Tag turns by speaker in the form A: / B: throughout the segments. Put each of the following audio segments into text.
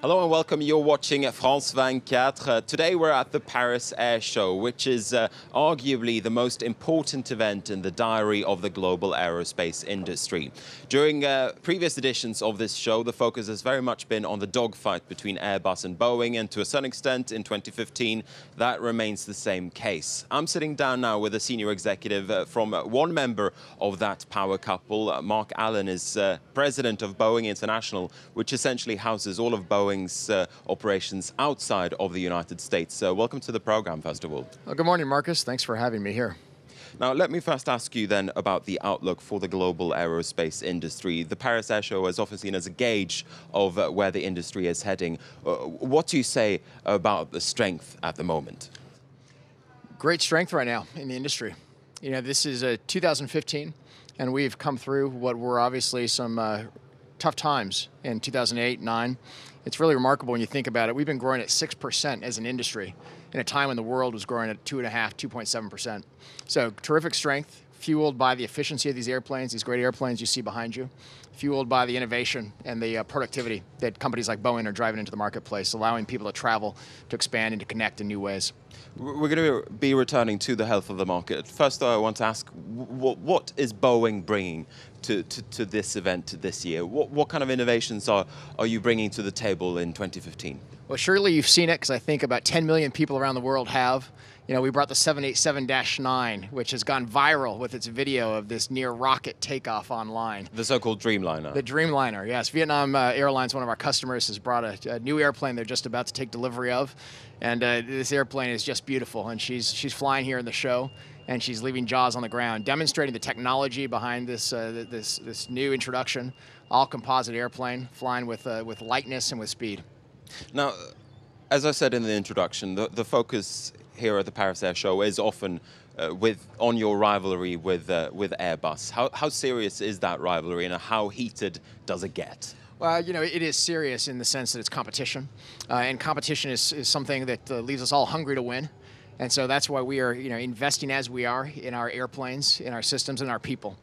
A: Hello and welcome. You're watching France 24. Today we're at the Paris Air Show, which is arguably the most important event in the diary of the global aerospace industry. During previous editions of this show, the focus has very much been on the dogfight between Airbus and Boeing, and to a certain extent in 2015, that remains the same case. I'm sitting down now with a senior executive from one member of that power couple. Marc Allen is president of Boeing International, which essentially houses all of Boeing's operations outside of the United States. Welcome to the program, first of all.
B: Well, good morning, Marcus. Thanks for having me here.
A: Now, let me first ask you then about the outlook for the global aerospace industry. The Paris Air Show is often seen as a gauge of where the industry is heading. What do you say about the strength at the moment?
B: Great strength right now in the industry. You know, this is 2015, and we've come through what were obviously some tough times in 2008, 9. It's really remarkable when you think about it. We've been growing at 6% as an industry in a time when the world was growing at 2.5%, 2.7%. So terrific strength, fueled by the efficiency of these airplanes, these great airplanes you see behind you, fueled by the innovation and the productivity that companies like Boeing are driving into the marketplace, allowing people to travel, to expand, and to connect in new ways.
A: We're going to be returning to the health of the market. First, though, I want to ask, what is Boeing bringing to this event this year? What kind of innovations are you bringing to the table in 2015?
B: Well, surely you've seen it, because I think about 10 million people around the world have. You know, we brought the 787-9, which has gone viral with its video of this near rocket takeoff online.
A: The so-called Dreamliner.
B: The Dreamliner, yes. Vietnam Airlines, one of our customers, has brought a new airplane they're just about to take delivery of. And this airplane is just beautiful. And she's flying here in the show, and she's leaving jaws on the ground, demonstrating the technology behind this this new introduction. All composite airplane, flying with lightness and with speed.
A: Now, as I said in the introduction, the focus here at the Paris Air Show is often on your rivalry with Airbus. How serious is that rivalry, and how heated does it get?
B: Well, you know, it is serious in the sense that it's competition, and competition is something that leaves us all hungry to win. And so that's why we are, investing as we are in our airplanes, in our systems, and our people,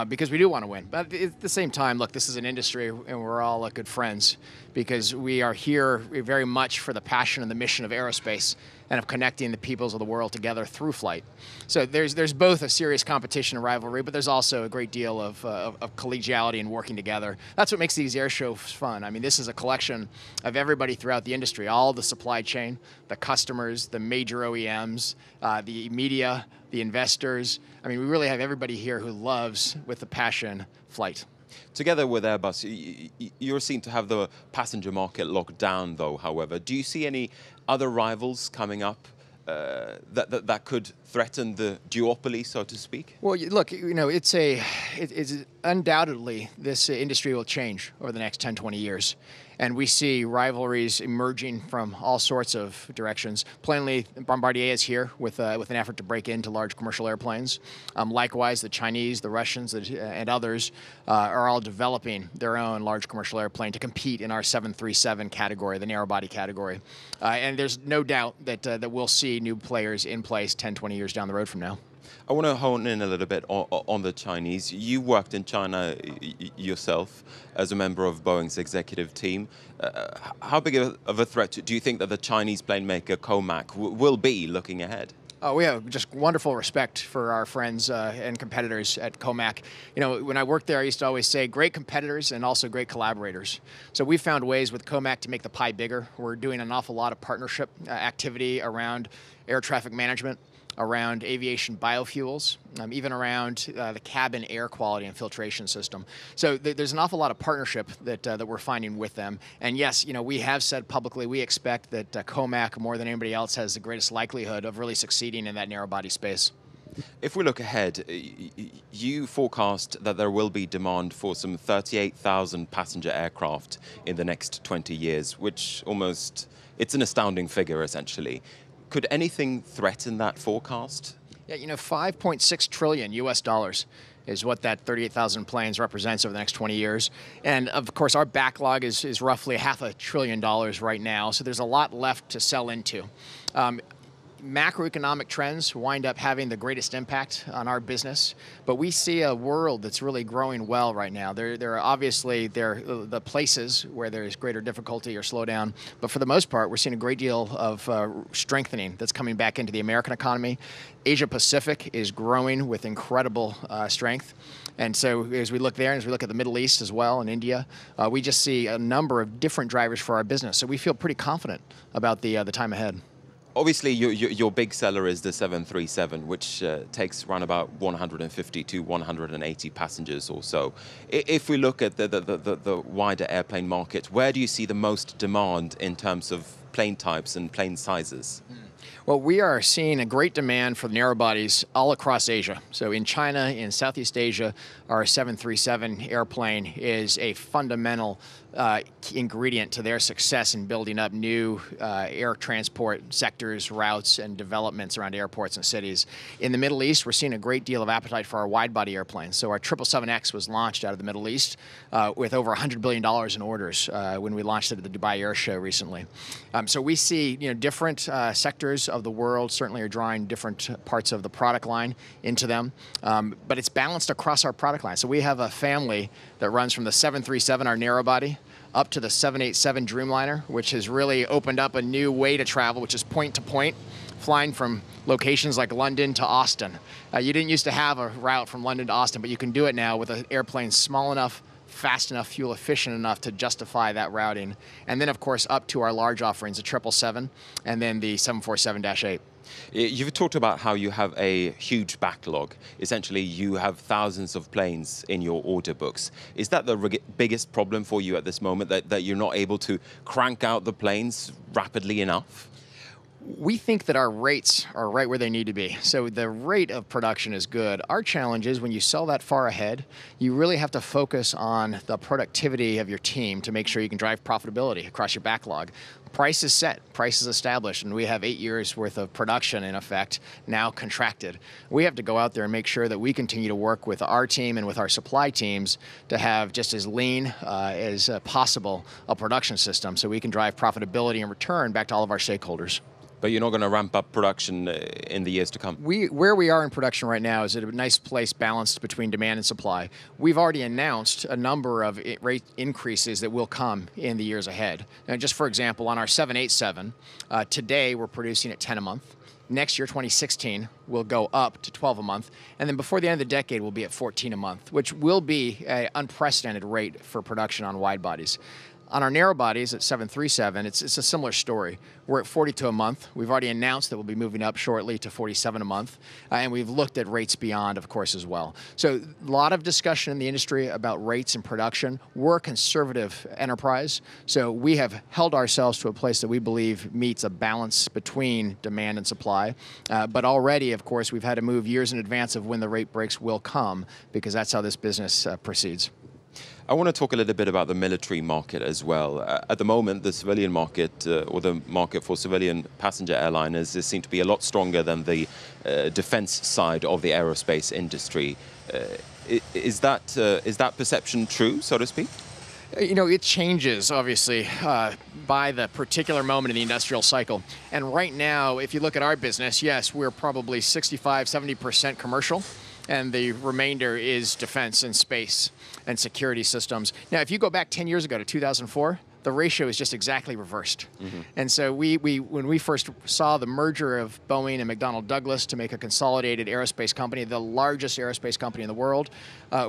B: because we do want to win. But at the same time, look, this is an industry, and we're all good friends, because we are here very much for the passion and the mission of aerospace and of connecting the peoples of the world together through flight. So there's both a serious competition and rivalry, but there's also a great deal of collegiality and working together. That's what makes these air shows fun. I mean, this is a collection of everybody throughout the industry, all the supply chain, the customers, the major OEMs, the media, the investors. I mean, we really have everybody here who loves, with the passion, flight.
A: Together with Airbus, you're seen to have the passenger market locked down, though, however. Do you see any other rivals coming up that could threaten the duopoly, so to speak?
B: Well, look, it's undoubtedly this industry will change over the next 10, 20 years. And we see rivalries emerging from all sorts of directions. Plainly, Bombardier is here with an effort to break into large commercial airplanes. Likewise, the Chinese, the Russians, and others are all developing their own large commercial airplane to compete in our 737 category, the narrow-body category. And there's no doubt that we'll see new players in place 10, 20 years down the road from now.
A: I want to hone in a little bit on the Chinese. You worked in China yourself as a member of Boeing's executive team. How big of a threat do you think that the Chinese plane maker Comac will be looking ahead?
B: We have just wonderful respect for our friends and competitors at Comac. You know, when I worked there, I used to always say great competitors and also great collaborators. So we found ways with Comac to make the pie bigger. We're doing an awful lot of partnership activity around air traffic management, around aviation biofuels, even around the cabin air quality and filtration system. So there's an awful lot of partnership that we're finding with them. And yes, we have said publicly we expect that Comac, more than anybody else, has the greatest likelihood of really succeeding in that narrow body space.
A: If we look ahead, you forecast that there will be demand for some 38,000 passenger aircraft in the next 20 years, which it's an astounding figure, essentially. Could anything threaten that forecast?
B: Yeah, $5.6 trillion US dollars is what that 38,000 planes represents over the next 20 years. And of course, our backlog is roughly $500 billion right now. So there's a lot left to sell into. macroeconomic trends wind up having the greatest impact on our business, but we see a world that's really growing well right now. There are obviously the places where there's greater difficulty or slowdown, but for the most part, we're seeing a great deal of strengthening that's coming back into the American economy. Asia Pacific is growing with incredible strength. And so as we look there, and as we look at the Middle East as well, and India, we just see a number of different drivers for our business. So we feel pretty confident about the time ahead.
A: Obviously, your big seller is the 737, which takes around about 150 to 180 passengers or so. If we look at the wider airplane market, where do you see the most demand in terms of plane types and plane sizes?
B: Well, we are seeing a great demand for narrow bodies all across Asia. So in China, in Southeast Asia, our 737 airplane is a fundamental ingredient to their success in building up new air transport sectors, routes, and developments around airports and cities. In the Middle East, we're seeing a great deal of appetite for our wide-body airplanes. So our 777X was launched out of the Middle East with over $100 billion in orders when we launched it at the Dubai Air Show recently. So we see different sectors of the world certainly are drawing different parts of the product line into them, but it's balanced across our product line. So we have a family that runs from the 737, our narrow body, up to the 787 Dreamliner, which has really opened up a new way to travel, which is point-to-point, flying from locations like London to Austin. You didn't used to have a route from London to Austin, but you can do it now with an airplane small enough, fast enough, fuel efficient enough to justify that routing. And then, of course, up to our large offerings, the 777 and then the 747-8.
A: You've talked about how you have a huge backlog. Essentially, you have thousands of planes in your order books. Is that the biggest problem for you at this moment, that you're not able to crank out the planes rapidly enough?
B: We think that our rates are right where they need to be. So the rate of production is good. Our challenge is when you sell that far ahead, you really have to focus on the productivity of your team to make sure you can drive profitability across your backlog. Price is set, price is established, and we have 8 years worth of production in effect, now contracted. We have to go out there and make sure that we continue to work with our team and with our supply teams to have just as lean as possible a production system so we can drive profitability and return back to all of our stakeholders.
A: But you're not going to ramp up production in the years to come?
B: Where we are in production right now is at a nice place balanced between demand and supply. We've already announced a number of rate increases that will come in the years ahead. Now, just for example, on our 787, today we're producing at 10 a month. Next year, 2016, we'll go up to 12 a month. And then before the end of the decade, we'll be at 14 a month, which will be an unprecedented rate for production on wide bodies. On our narrow bodies at 737, it's a similar story. We're at 42 a month. We've already announced that we'll be moving up shortly to 47 a month. And we've looked at rates beyond, of course, as well. So a lot of discussion in the industry about rates and production. We're a conservative enterprise. So we have held ourselves to a place that we believe meets a balance between demand and supply. But already, of course, we've had to move years in advance of when the rate breaks will come, because that's how this business proceeds.
A: I want to talk a little bit about the military market as well. At the moment, the civilian market, or the market for civilian passenger airliners, seem to be a lot stronger than the defense side of the aerospace industry. Is that perception true, so to speak?
B: It changes, obviously, by the particular moment in the industrial cycle. And right now, if you look at our business, yes, we're probably 65–70% commercial, and the remainder is defense and space and security systems. Now, if you go back 10 years ago to 2004, the ratio is just exactly reversed. Mm-hmm. And so when we first saw the merger of Boeing and McDonnell Douglas to make a consolidated aerospace company, the largest aerospace company in the world,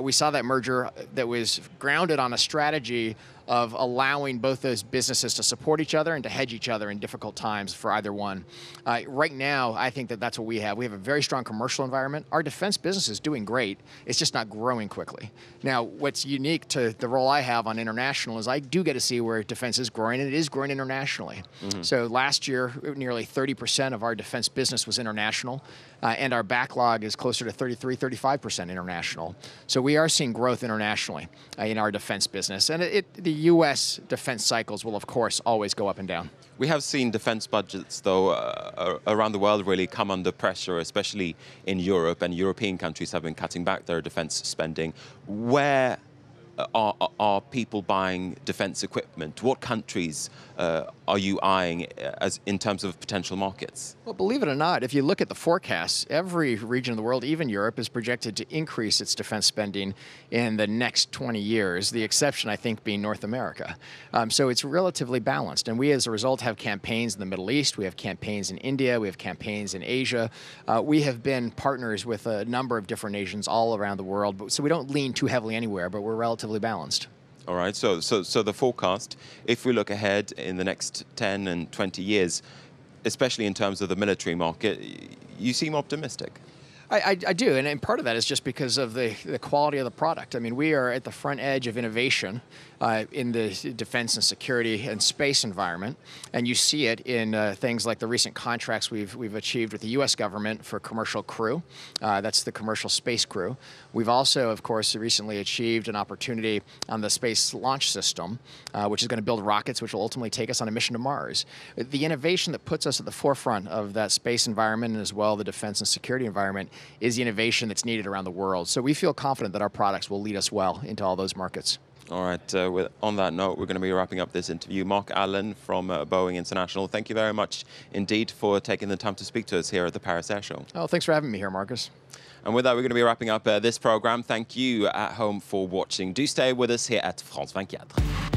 B: we saw that merger that was grounded on a strategy of allowing both those businesses to support each other and to hedge each other in difficult times for either one. Right now, I think that that's what we have. We have a very strong commercial environment. Our defense business is doing great. It's just not growing quickly. Now, what's unique to the role I have on international is I do get to see where defense is growing, and it is growing internationally. Mm-hmm. So last year, nearly 30% of our defense business was international, and our backlog is closer to 33–35% international. So we are seeing growth internationally in our defense business. And the U.S. defense cycles will, of course, always go up and down.
A: We have seen defense budgets, though, around the world really come under pressure, especially in Europe, and European countries have been cutting back their defense spending. Where are people buying defense equipment? What countries are you eyeing as in terms of potential markets?
B: Well, believe it or not, if you look at the forecasts, every region of the world, even Europe, is projected to increase its defense spending in the next 20 years, the exception, I think, being North America. So it's relatively balanced. And we, as a result, have campaigns in the Middle East. We have campaigns in India. We have campaigns in Asia. We have been partners with a number of different nations all around the world. So we don't lean too heavily anywhere, but we're relatively balanced.
A: All right, so the forecast, if we look ahead in the next 10 and 20 years, especially in terms of the military market, you seem optimistic.
B: I do, and part of that is just because of the quality of the product. I mean, we are at the front edge of innovation in the defense and security and space environment, and you see it in things like the recent contracts we've achieved with the U.S. government for commercial crew. That's the commercial space crew. We've also, of course, recently achieved an opportunity on the Space Launch System, which is going to build rockets which will ultimately take us on a mission to Mars. The innovation that puts us at the forefront of that space environment and as well the defense and security environment is the innovation that's needed around the world. So we feel confident that our products will lead us well into all those markets.
A: All right, on that note, we're going to be wrapping up this interview. Marc Allen from Boeing International, thank you very much indeed for taking the time to speak to us here at the Paris Air Show.
B: Oh, thanks for having me here, Marcus.
A: And with that, we're going to be wrapping up this program. Thank you at home for watching. Do stay with us here at France 24.